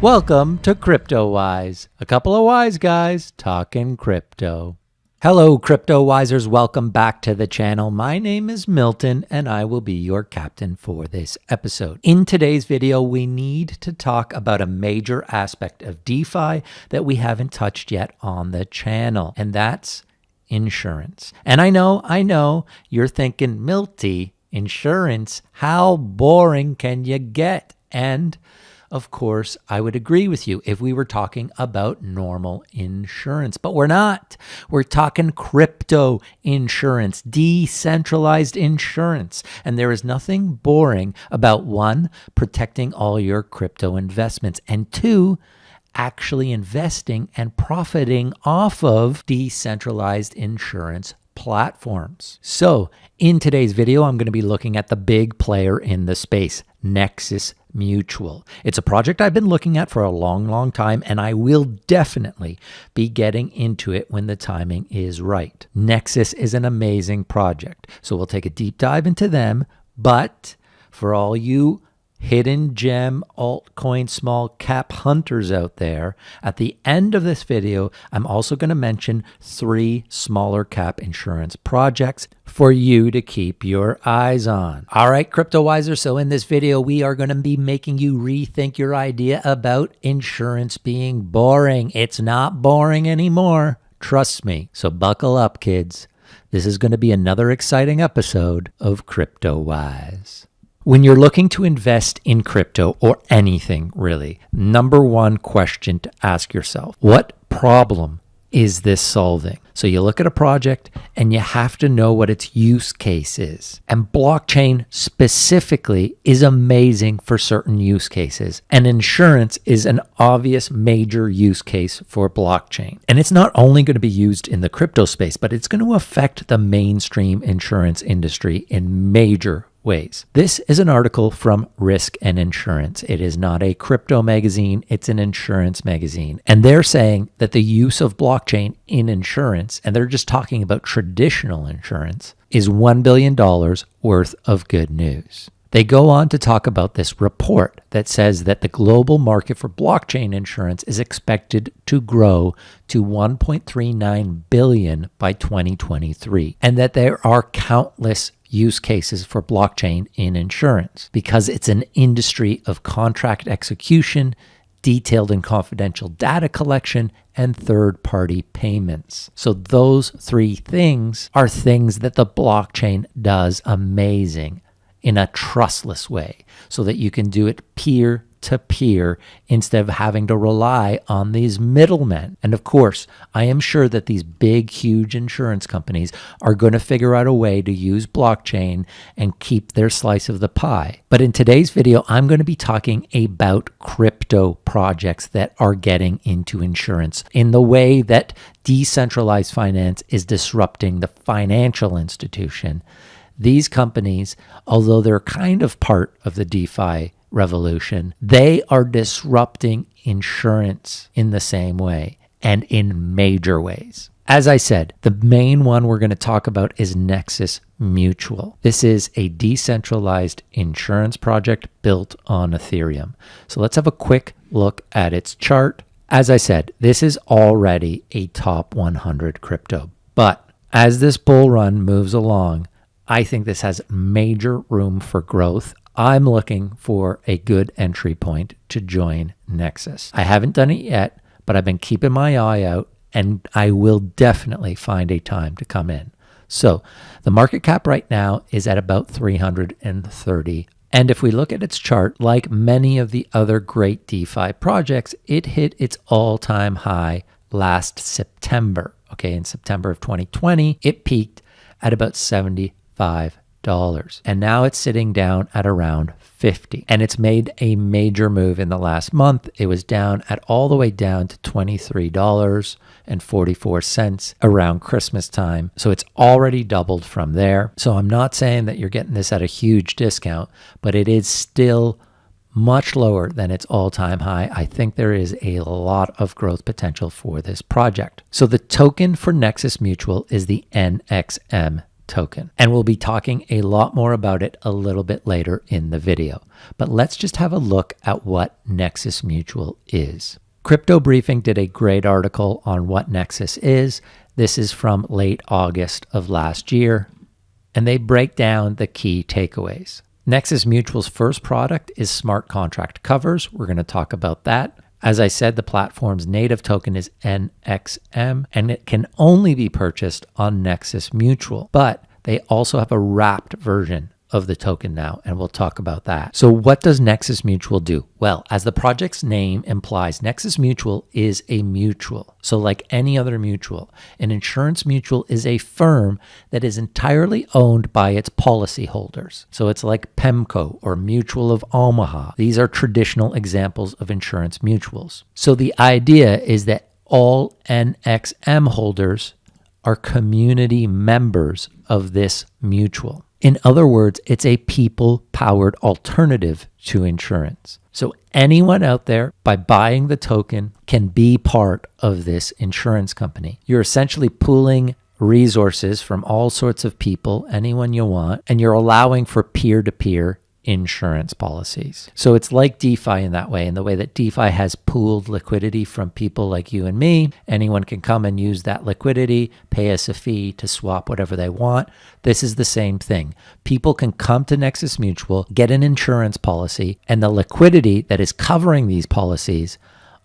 Welcome to CryptoWise, a couple of wise guys talking crypto. Hello, CryptoWisers. Welcome back to the channel. My name is Milton, and I will be your captain for this episode. In today's video, we need to talk about a major aspect of DeFi that we haven't touched yet on the channel, and that's insurance. And I know, you're thinking, Milty, insurance, how boring can you get? And of course, I would agree with you if we were talking about normal insurance, but we're not. We're talking crypto insurance, decentralized insurance. And there is nothing boring about one, protecting all your crypto investments, and two, actually investing and profiting off of decentralized insurance platforms. So in today's video, I'm going to be looking at the big player in the space, Nexus Mutual. It's a project I've been looking at for a long time, and I will definitely be getting into it when the timing is right. Nexus is an amazing project, so we'll take a deep dive into them, but for all you hidden gem altcoin small cap hunters out there, at the end of this video, I'm also going to mention 3 smaller cap insurance projects for you to keep your eyes on. All right, CryptoWiser. So in this video, we are going to be making you rethink your idea about insurance being boring. It's not boring anymore. Trust me. So buckle up, kids. This is going to be another exciting episode of CryptoWise. When you're looking to invest in crypto or anything really, number one question to ask yourself, what problem is this solving? So you look at a project and you have to know what its use case is. And blockchain specifically is amazing for certain use cases. And insurance is an obvious major use case for blockchain. And it's not only going to be used in the crypto space, but it's going to affect the mainstream insurance industry in major ways. This is an article from Risk and Insurance. It is not a crypto magazine, it's an insurance magazine. And they're saying that the use of blockchain in insurance, and they're just talking about traditional insurance, is $1 billion worth of good news. They go on to talk about this report that says that the global market for blockchain insurance is expected to grow to $1.39 billion by 2023, and that there are countless use cases for blockchain in insurance because it's an industry of contract execution, detailed and confidential data collection, and third-party payments. So those 3 things are things that the blockchain does amazing in a trustless way so that you can do it peer-to-peer instead of having to rely on these middlemen. And of course, I am sure that these big, huge insurance companies are going to figure out a way to use blockchain and keep their slice of the pie. But in today's video, I'm going to be talking about crypto projects that are getting into insurance in the way that decentralized finance is disrupting the financial institution. These companies, although they're kind of part of the DeFi revolution, they are disrupting insurance in the same way and in major ways. As I said, the main one we're going to talk about is Nexus Mutual. This is a decentralized insurance project built on Ethereum. So let's have a quick look at its chart. As I said, this is already a top 100 crypto, but as this bull run moves along, I think this has major room for growth. I'm looking for a good entry point to join Nexus. I haven't done it yet, but I've been keeping my eye out, and I will definitely find a time to come in. So the market cap right now is at about 330. And if we look at its chart, like many of the other great DeFi projects, it hit its all-time high last September. Okay, in September of 2020, it peaked at about $75. And now it's sitting down at around 50. And it's made a major move in the last month. It was down at all the way down to $23.44 around Christmas time. So it's already doubled from there. So I'm not saying that you're getting this at a huge discount, but it is still much lower than its all-time high. I think there is a lot of growth potential for this project. So the token for Nexus Mutual is the NXM token. And we'll be talking a lot more about it a little bit later in the video. But let's just have a look at what Nexus Mutual is. Crypto Briefing did a great article on what Nexus is. This is from late August of last year, and they break down the key takeaways. Nexus Mutual's first product is smart contract covers. We're going to talk about that. As I said, the platform's native token is NXM, and it can only be purchased on Nexus Mutual. But they also have a wrapped version of the token now, and we'll talk about that. So what does Nexus Mutual do? Well, as the project's name implies, Nexus Mutual is a mutual. So like any other mutual, an insurance mutual is a firm that is entirely owned by its policyholders. So it's like PEMCO or Mutual of Omaha. These are traditional examples of insurance mutuals. So the idea is that all NXM holders are community members of this mutual. In other words, it's a people-powered alternative to insurance. So anyone out there, by buying the token, can be part of this insurance company. You're essentially pooling resources from all sorts of people, anyone you want, and you're allowing for peer-to-peer insurance policies. So it's like DeFi in that way, in the way that DeFi has pooled liquidity from people like you and me. Anyone can come and use that liquidity, pay us a fee to swap whatever they want. This is the same thing. People can come to Nexus Mutual, get an insurance policy, and the liquidity that is covering these policies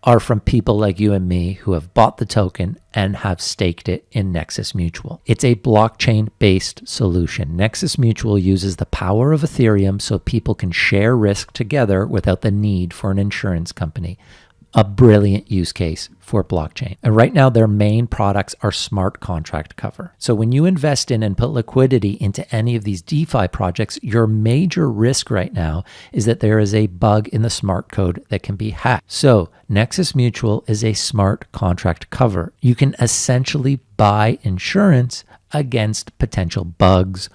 are from people like you and me who have bought the token and have staked it in Nexus Mutual. It's a blockchain-based solution. Nexus Mutual uses the power of Ethereum so people can share risk together without the need for an insurance company. A brilliant use case for blockchain. And right now, their main products are smart contract cover. So when you invest in and put liquidity into any of these DeFi projects, your major risk right now is that there is a bug in the smart code that can be hacked. So Nexus Mutual is a smart contract cover. You can essentially buy insurance against potential bugs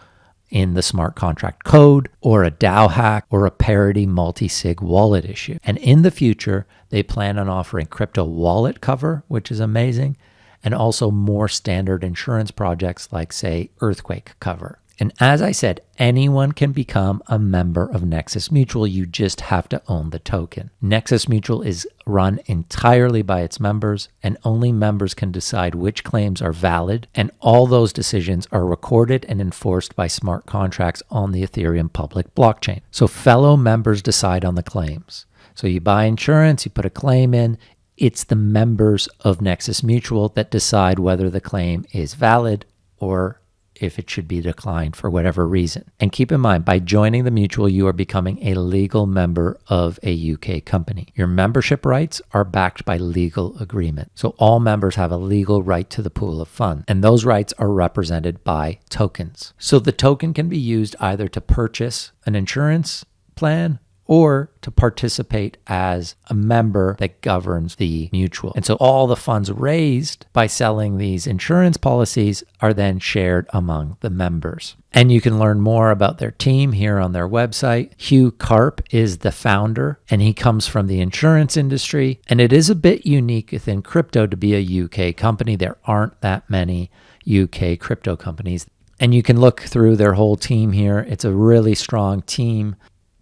in the smart contract code, or a DAO hack, or a parity multi-sig wallet issue. And in the future, they plan on offering crypto wallet cover, which is amazing, and also more standard insurance projects like, say, earthquake cover. And as I said, anyone can become a member of Nexus Mutual. You just have to own the token. Nexus Mutual is run entirely by its members, and only members can decide which claims are valid. And all those decisions are recorded and enforced by smart contracts on the Ethereum public blockchain. So fellow members decide on the claims. So you buy insurance, you put a claim in. It's the members of Nexus Mutual that decide whether the claim is valid or if it should be declined for whatever reason. And keep in mind, by joining the mutual, you are becoming a legal member of a UK company. Your membership rights are backed by legal agreement. So all members have a legal right to the pool of funds, and those rights are represented by tokens. So the token can be used either to purchase an insurance plan or to participate as a member that governs the mutual. And so all the funds raised by selling these insurance policies are then shared among the members. And you can learn more about their team here on their website. Hugh Karp is the founder, and he comes from the insurance industry. And it is a bit unique within crypto to be a UK company. There aren't that many UK crypto companies. And you can look through their whole team here. It's a really strong team.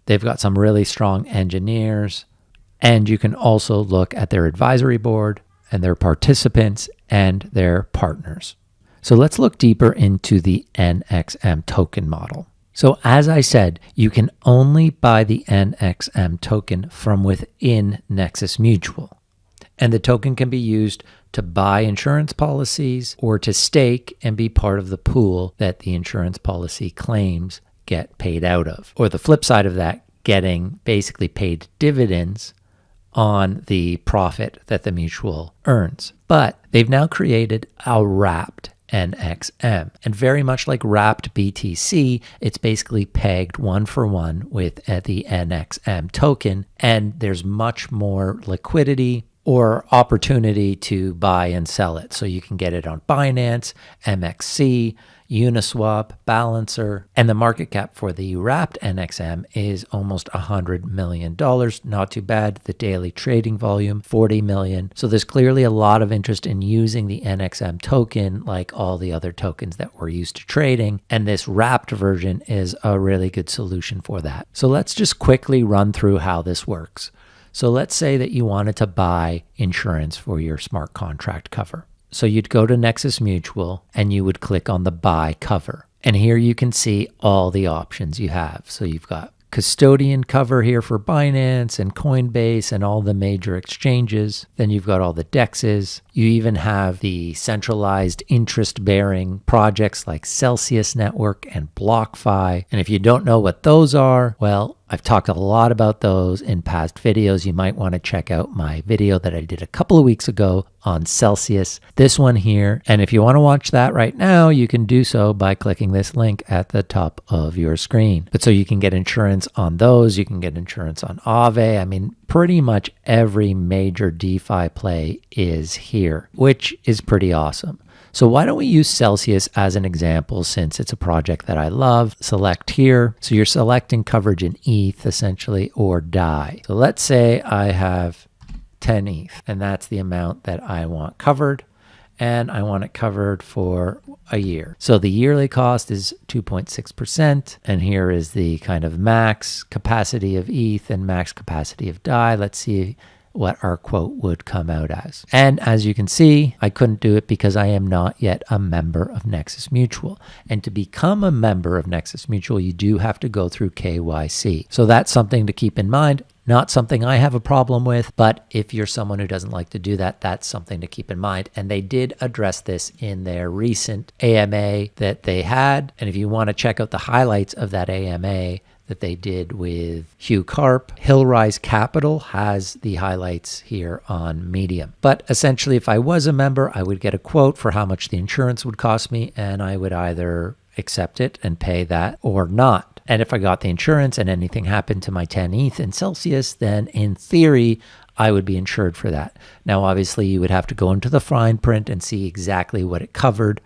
They've got some really strong engineers, and you can also look at their advisory board and their participants and their partners. So let's look deeper into the NXM token model. So as I said, you can only buy the NXM token from within Nexus Mutual. And the token can be used to buy insurance policies or to stake and be part of the pool that the insurance policy claims get paid out of. Or the flip side of that, getting basically paid dividends on the profit that the mutual earns. But they've now created a wrapped NXM. And very much like wrapped BTC, it's basically pegged one for one with the NXM token. And there's much more liquidity or opportunity to buy and sell it. So you can get it on Binance, MXC. Uniswap, Balancer, and the market cap for the wrapped NXM is almost $100 million. Not too bad. The daily trading volume, 40 million. So there's clearly a lot of interest in using the NXM token like all the other tokens that we're used to trading. And this wrapped version is a really good solution for that. So let's just quickly run through how this works. So let's say that you wanted to buy insurance for your smart contract cover. So you'd go to Nexus Mutual and you would click on the buy cover. And here you can see all the options you have. So you've got custodian cover here for Binance and Coinbase and all the major exchanges. Then you've got all the DEXs. You even have the centralized interest-bearing projects like Celsius Network and BlockFi. And if you don't know what those are, well, I've talked a lot about those in past videos. You might want to check out my video that I did a couple of weeks ago on Celsius, this one here. And if you want to watch that right now, you can do so by clicking this link at the top of your screen. But so you can get insurance on those, you can get insurance on Aave. I mean, pretty much every major DeFi play is here, which is pretty awesome. So why don't we use Celsius as an example since it's a project that I love. Select here. So you're selecting coverage in ETH essentially or DAI. So let's say I have 10 ETH and that's the amount that I want covered. And I want it covered for a year. So the yearly cost is 2.6%. And here is the kind of max capacity of ETH and max capacity of DAI. Let's see what our quote would come out as. And as you can see, I couldn't do it because I am not yet a member of Nexus Mutual. And to become a member of Nexus Mutual, you do have to go through KYC. So that's something to keep in mind. Not something I have a problem with, but if you're someone who doesn't like to do that, that's something to keep in mind. And they did address this in their recent AMA that they had. And if you want to check out the highlights of that AMA that they did with Hugh Karp, Hillrise Capital has the highlights here on Medium. But essentially, if I was a member, I would get a quote for how much the insurance would cost me, and I would either accept it and pay that or not. And if I got the insurance and anything happened to my 10 ETH in Celsius, then in theory, I would be insured for that. Now, obviously, you would have to go into the fine print and see exactly what it covered.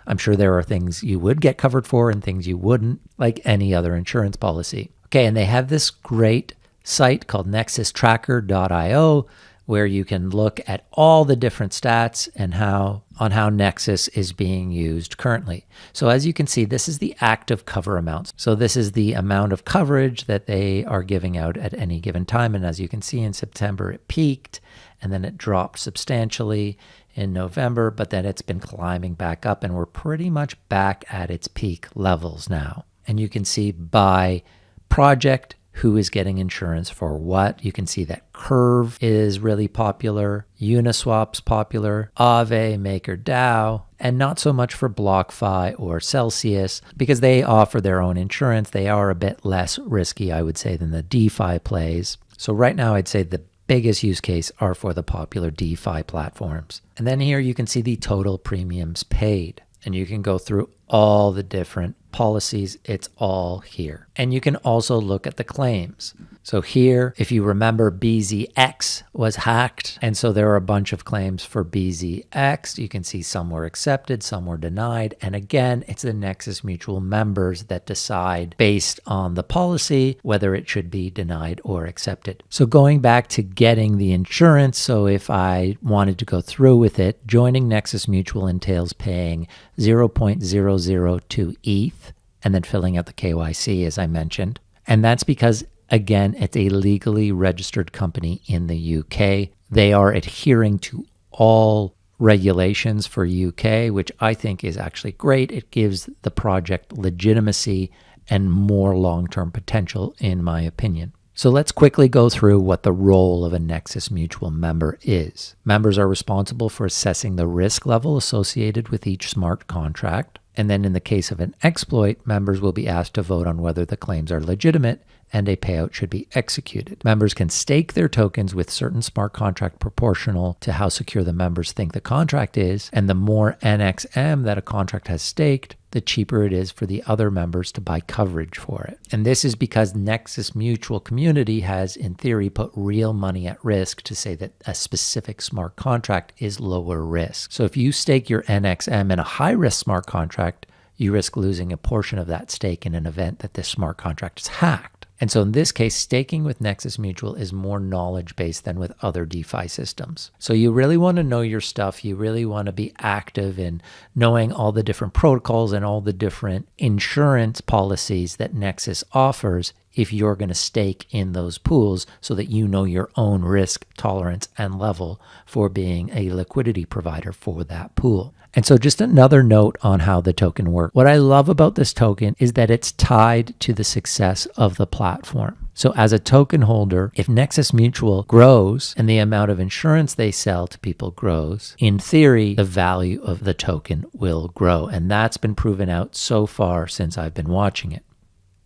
I'm sure there are things you would get covered for and things you wouldn't, like any other insurance policy. Okay, and they have this great site called nexustracker.io where you can look at all the different stats and how Nexus is being used currently. So as you can see, this is the active cover amounts. So this is the amount of coverage that they are giving out at any given time. And as you can see in September, it peaked and then it dropped substantially in November, but then it's been climbing back up and we're pretty much back at its peak levels now. And you can see by project, who is getting insurance for what. You can see that Curve is really popular, Uniswap's popular, Aave, MakerDAO, and not so much for BlockFi or Celsius because they offer their own insurance. They are a bit less risky, I would say, than the DeFi plays. So right now, I'd say the biggest use case are for the popular DeFi platforms. And then here you can see the total premiums paid. And you can go through all the different policies. It's all here. And you can also look at the claims. So here, if you remember, BZX was hacked. And so there are a bunch of claims for BZX. You can see some were accepted, some were denied. And again, it's the Nexus Mutual members that decide based on the policy whether it should be denied or accepted. So going back to getting the insurance, so if I wanted to go through with it, joining Nexus Mutual entails paying 0.002 ETH and then filling out the KYC, as I mentioned. And that's because, again, it's a legally registered company in the UK. They are adhering to all regulations for UK, which I think is actually great. It gives the project legitimacy and more long-term potential, in my opinion. So let's quickly go through what the role of a Nexus Mutual member is. Members are responsible for assessing the risk level associated with each smart contract. And then in the case of an exploit, members will be asked to vote on whether the claims are legitimate and a payout should be executed. Members can stake their tokens with certain smart contract proportional to how secure the members think the contract is. And the more NXM that a contract has staked, the cheaper it is for the other members to buy coverage for it. And this is because Nexus Mutual community has, in theory, put real money at risk to say that a specific smart contract is lower risk. So if you stake your NXM in a high-risk smart contract, you risk losing a portion of that stake in an event that this smart contract is hacked. And so in this case, staking with Nexus Mutual is more knowledge-based than with other DeFi systems. So you really want to know your stuff. You really want to be active in knowing all the different protocols and all the different insurance policies that Nexus offers if you're going to stake in those pools, so that you know your own risk tolerance and level for being a liquidity provider for that pool. And so just another note on how the token works. What I love about this token is that it's tied to the success of the platform. So as a token holder, if Nexus Mutual grows and the amount of insurance they sell to people grows, in theory, the value of the token will grow. And that's been proven out so far since I've been watching it.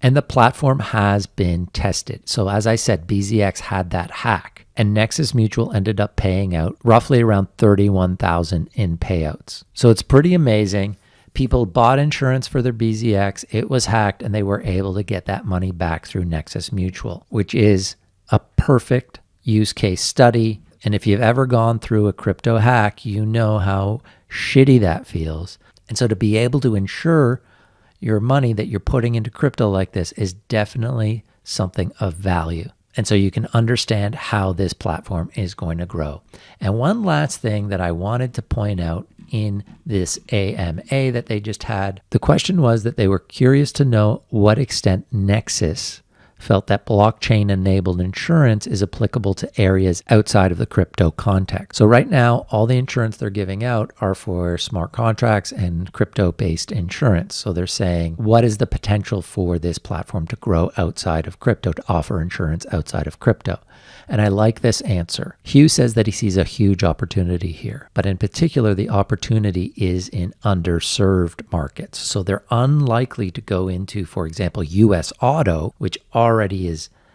And the platform has been tested. So as I said, BZX had that hack, and Nexus Mutual ended up paying out roughly around $31,000 in payouts. So it's pretty amazing. People bought insurance for their BZX, it was hacked, and they were able to get that money back through Nexus Mutual, which is a perfect use case study. And if you've ever gone through a crypto hack, you know how shitty that feels. And so to be able to insure your money that you're putting into crypto like this is definitely something of value. And so you can understand how this platform is going to grow. And one last thing that I wanted to point out in this AMA that they just had, the question was that they were curious to know what extent Nexus felt that blockchain-enabled insurance is applicable to areas outside of the crypto context. So right now, all the insurance they're giving out are for smart contracts and crypto-based insurance. So they're saying, what is the potential for this platform to grow outside of crypto, to offer insurance outside of crypto? And I like this answer. Hugh says that he sees a huge opportunity here, but in particular, the opportunity is in underserved markets. So they're unlikely to go into, for example, US auto, which already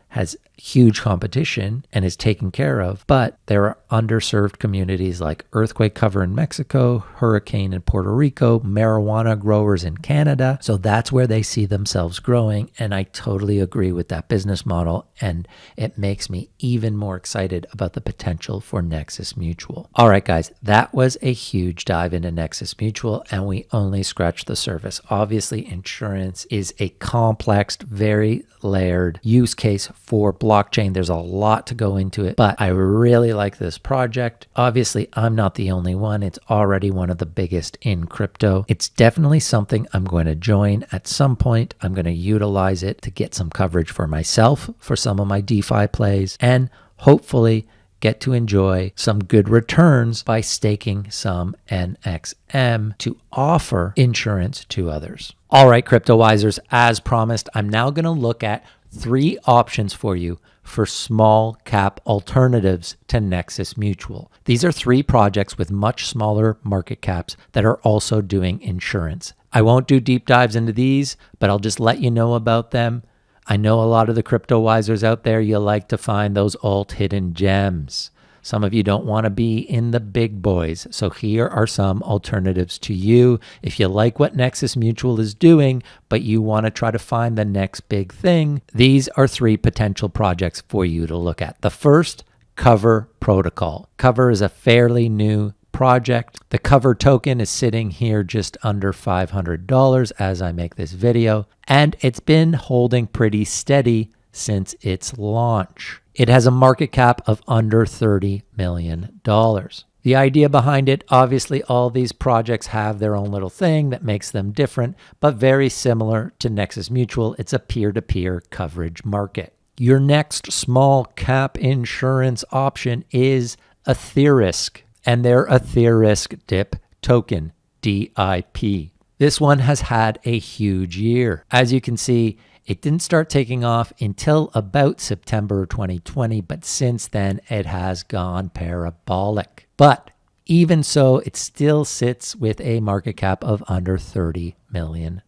has huge competition and is taken care of, but there are underserved communities like earthquake cover in Mexico, hurricane in Puerto Rico, marijuana growers in Canada. So that's where they see themselves growing. And I totally agree with that business model. And it makes me even more excited about the potential for Nexus Mutual. All right, guys, that was a huge dive into Nexus Mutual, and we only scratched the surface. Obviously, insurance is a complex, very layered use case for blockchain. There's a lot to go into it, but I really like this project. Obviously, I'm not the only one. It's already one of the biggest in crypto. It's definitely something I'm going to join at some point. I'm going to utilize it to get some coverage for myself, for some of my DeFi plays, and hopefully get to enjoy some good returns by staking some NXM to offer insurance to others. All right, CryptoWisers, as promised, I'm now going to look at 3 options for you for small cap alternatives to Nexus Mutual. These are 3 projects with much smaller market caps that are also doing insurance. I won't do deep dives into these, but I'll just let you know about them. I know a lot of the CryptoWisers out there, you like to find those alt hidden gems. Some of you don't want to be in the big boys. So here are some alternatives to you. If you like what Nexus Mutual is doing, but you want to try to find the next big thing, these are 3 potential projects for you to look at. The first, Cover Protocol. Cover is a fairly new project. The Cover token is sitting here just under $500 as I make this video, and it's been holding pretty steady since its launch. It has a market cap of under $30 million. The idea behind it, obviously all these projects have their own little thing that makes them different, but very similar to Nexus Mutual. It's a peer-to-peer coverage market. Your next small cap insurance option is Etherisc and their Etherisc DIP token, DIP. This one has had a huge year. As you can see, it didn't start taking off until about September 2020, but since then it has gone parabolic. But even so, it still sits with a market cap of under $30 million.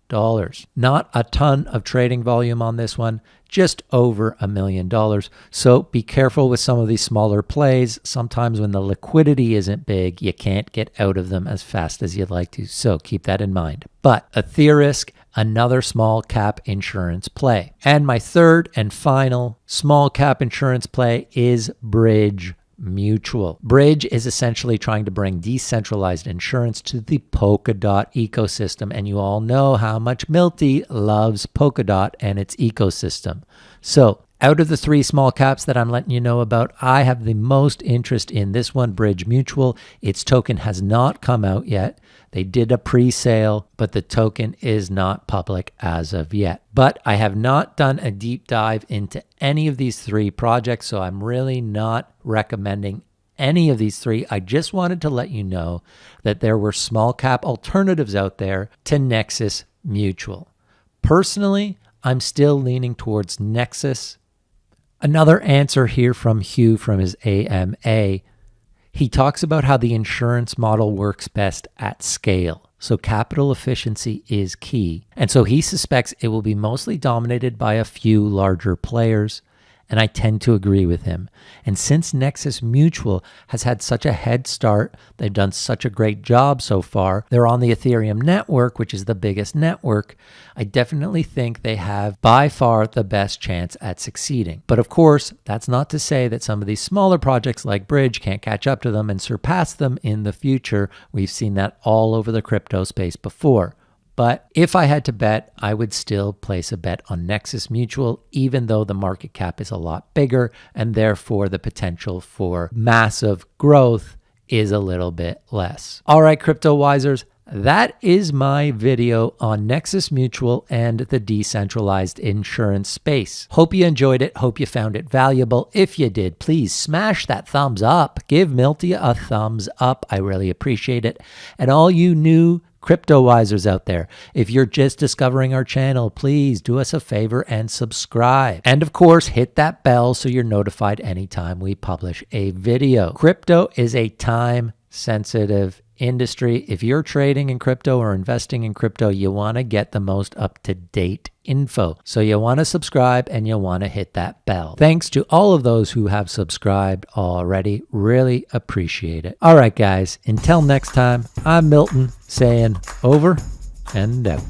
Not a ton of trading volume on this one, just over $1 million. So be careful with some of these smaller plays. Sometimes when the liquidity isn't big, you can't get out of them as fast as you'd like to. So keep that in mind. But Etherisc, another small cap insurance play. And my third and final small cap insurance play is Bridge Mutual. Bridge is essentially trying to bring decentralized insurance to the Polkadot ecosystem, and you all know how much Milty loves Polkadot and its ecosystem. So out of the 3 small caps that I'm letting you know about, I have the most interest in this one, Bridge Mutual. Its token has not come out yet. They did a pre-sale, but the token is not public as of yet. But I have not done a deep dive into any of these 3 projects, so I'm really not recommending any of these 3. I just wanted to let you know that there were small cap alternatives out there to Nexus Mutual. Personally, I'm still leaning towards Nexus. Another answer here from Hugh from his AMA. He talks about how the insurance model works best at scale. So capital efficiency is key. And so he suspects it will be mostly dominated by a few larger players. And I tend to agree with him. And since Nexus Mutual has had such a head start, they've done such a great job so far, they're on the Ethereum network, which is the biggest network, I definitely think they have by far the best chance at succeeding. But of course, that's not to say that some of these smaller projects like Bridge can't catch up to them and surpass them in the future. We've seen that all over the crypto space before. But if I had to bet, I would still place a bet on Nexus Mutual, even though the market cap is a lot bigger and therefore the potential for massive growth is a little bit less. All right, CryptoWisers, that is my video on Nexus Mutual and the decentralized insurance space. Hope you enjoyed it. Hope you found it valuable. If you did, please smash that thumbs up. Give Milty a thumbs up. I really appreciate it. And all you new CryptoWisers out there, if you're just discovering our channel, please do us a favor and subscribe. And of course, hit that bell so you're notified anytime we publish a video. Crypto is a time-sensitive industry. If you're trading in crypto or investing in crypto, you want to get the most up-to-date info. So you want to subscribe and you want to hit that bell. Thanks to all of those who have subscribed already. Really appreciate it. All right, guys, until next time, I'm Milton saying over and out.